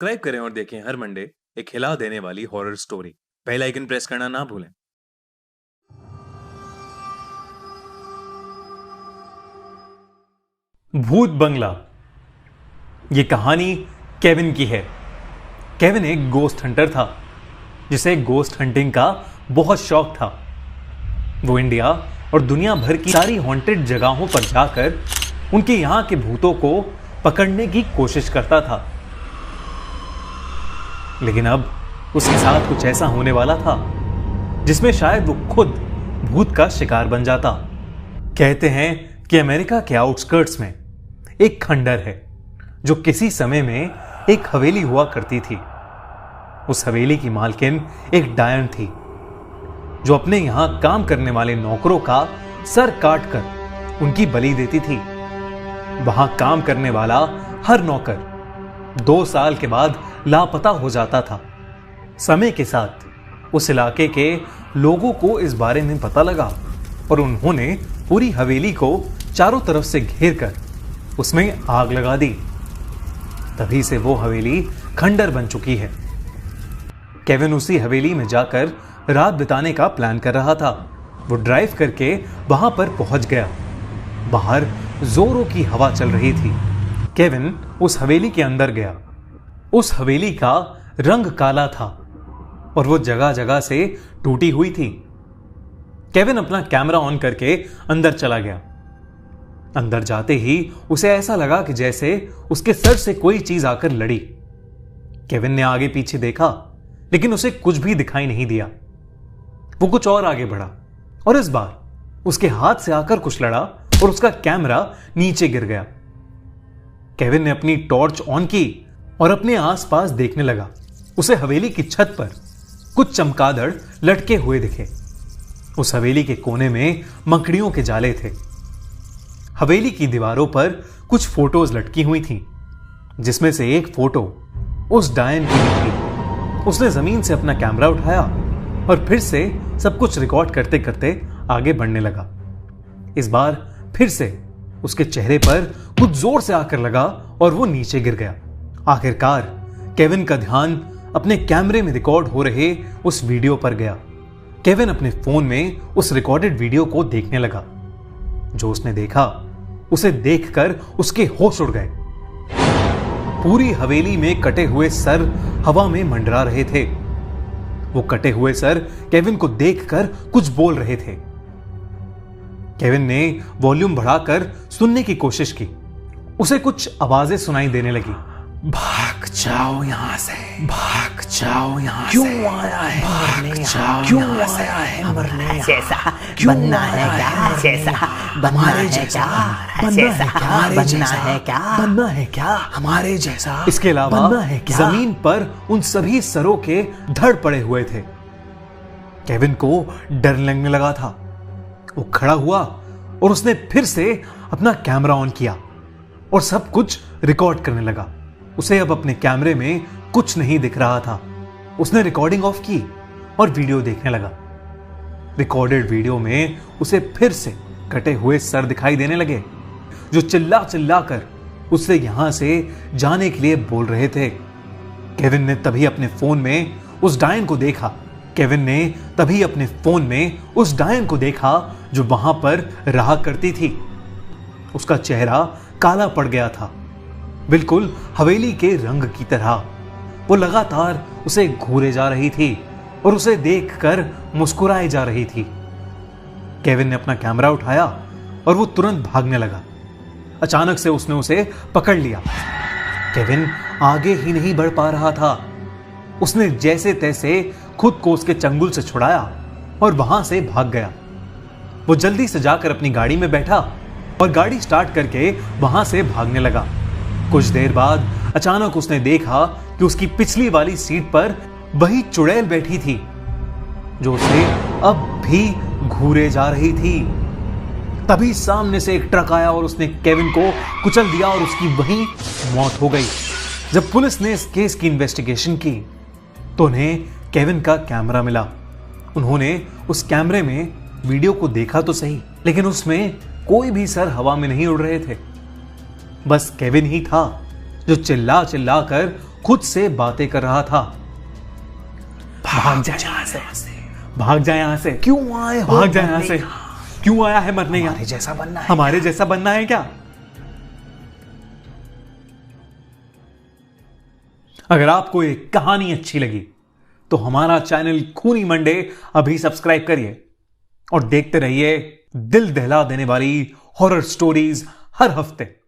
Subscribe करें और देखें हर मंडे एक हिला देने वाली horror story. Bell icon press करना ना भूलें। भूत बंगला। ये कहानी केविन की है। केविन एक गोस्ट हंटर था जिसे गोस्ट हंटिंग का बहुत शौक था। वो इंडिया और दुनिया भर की सारी हॉन्टेड जगहों पर जाकर उनके यहाँ के भूतों को पकड़ने की कोशिश करता था। लेकिन अब उसके साथ कुछ ऐसा होने वाला था जिसमें शायद वो खुद भूत का शिकार बन जाता। कहते हैं कि अमेरिका के आउटस्कर्ट्स में एक खंडर है जो किसी समय में एक हवेली हुआ करती थी। उस हवेली की मालकिन एक डायन थी जो अपने यहां काम करने वाले नौकरों का सर काट कर उनकी बलि देती थी। वहां काम करने वाला हर नौकर 2 साल के बाद लापता हो जाता था। समय के साथ उस इलाके के लोगों को इस बारे में पता लगा और उन्होंने पूरी हवेली को चारों तरफ से घेर कर उसमें आग लगा दी। तभी से वो हवेली खंडर बन चुकी है। केविन उसी हवेली में जाकर रात बिताने का प्लान कर रहा था। वो ड्राइव करके वहां पर पहुंच गया। बाहर जोरों की हवा चल रही थी। केविन उस हवेली के अंदर गया। उस हवेली का रंग काला था और वो जगह जगह से टूटी हुई थी। केविन अपना कैमरा ऑन करके अंदर चला गया। अंदर जाते ही उसे ऐसा लगा कि जैसे उसके सर से कोई चीज आकर लड़ी। केविन ने आगे पीछे देखा लेकिन उसे कुछ भी दिखाई नहीं दिया। वो कुछ और आगे बढ़ा और इस बार उसके हाथ से आकर कुछ लड़ा और उसका कैमरा नीचे गिर गया। केविन ने अपनी टॉर्च ऑन की और अपने आसपास देखने लगा। उसे हवेली की छत पर कुछ चमगादड़ लटके हुए दिखे। उस हवेली के कोने में मकड़ियों के जाले थे। हवेली की दीवारों पर कुछ फोटोज लटकी हुई थीं, जिसमें से एक फोटो उस डायन की थी। उसने जमीन से अपना कैमरा उठाया और फिर से सब कुछ रिकॉर्ड करते करते आगे बढ़ने लगा। इस बार फिर से उसके चेहरे पर कुछ जोर से आकर लगा और वो नीचे गिर गया। आखिरकार केविन का ध्यान अपने कैमरे में रिकॉर्ड हो रहे उस वीडियो पर गया। केविन अपने फोन में उस रिकॉर्डेड वीडियो को देखने लगा। जो उसने देखा उसे देखकर उसके होश उड़ गए। पूरी हवेली में कटे हुए सर हवा में मंडरा रहे थे। वो कटे हुए सर केविन को देखकर कुछ बोल रहे थे। केविन ने वॉल्यूम बढ़ाकर सुनने की कोशिश की। उसे कुछ आवाजें सुनाई देने लगी। भाग जाओ यहाँ से, भाग जाओ यहाँ से। क्यों आया है भाग जाओ क्यों यहाँ से। आया है मरने यहाँ? जैसा क्यों बनना आया है क्या? है? जैसा बनना हमारे है जैसा क्या? बनना है जैसा क्या? हमारे बनना जैसा है क्या? बनना है क्या? हमारे जैसा इसके अलावा बनना है क्या? जमीन पर उन सभी सरों के धड़ पड़े हुए थे। केविन को डर लगने लगा था। वो खड़ा हुआ और उसने फिर से अपना कैमरा ऑन किया और सब कुछ रिकॉर्ड करने लगा। उसे अब अपने कैमरे में कुछ नहीं दिख रहा था। उसने रिकॉर्डिंग ऑफ की और वीडियो देखने लगा। रिकॉर्डेड वीडियो में उसे फिर से कटे हुए सर दिखाई देने लगे जो चिल्ला चिल्ला कर उससे यहां से जाने के लिए बोल रहे थे। केविन ने तभी अपने फोन में उस डायन को देखा। केविन ने तभी अपने फोन में उस डायन को देखा जो वहां पर रहा करती थी। उसका चेहरा काला पड़ गया था, बिल्कुल हवेली के रंग की तरह। वो लगातार उसे घूरे जा रही थी और उसे देखकर मुस्कुराए जा रही थी। केविन ने अपना कैमरा उठाया और वो तुरंत भागने लगा। अचानक से उसने उसे पकड़ लिया। केविन आगे ही नहीं बढ़ पा रहा था। उसने जैसे तैसे खुद को उसके चंगुल से छुड़ाया और वहां से भाग गया। वो जल्दी से जाकर अपनी गाड़ी में बैठा और गाड़ी स्टार्ट करके वहां से भागने लगा। कुछ देर बाद अचानक उसने देखा कि उसकी पिछली वाली सीट पर वही चुड़ैल बैठी थी जो उसे अब भी घूरे जा रही थी। तभी सामने से एक ट्रक आया और उसने केविन को कुचल दिया और उसकी वहीं मौत हो गई। जब पुलिस ने इस केस की इन्वेस्टिगेशन की तो उन्हें केविन का कैमरा मिला। उन्होंने उस कैमरे में वीडियो को देखा तो सही, लेकिन उसमें कोई भी सर हवा में नहीं उड़ रहे थे। बस केविन ही था जो चिल्ला चिल्ला कर खुद से बातें कर रहा था। भाग जा यहां से। भाग जा यहां से। क्यों आए हो? भाग जा यहां से। क्यों आया है मरने? हमारे जैसा बनना है। हमारे जैसा बनना है क्या? अगर आपको ये कहानी अच्छी लगी तो हमारा चैनल खूनी मंडे अभी सब्सक्राइब करिए और देखते रहिए दिल दहला देने वाली हॉरर स्टोरीज हर हफ्ते।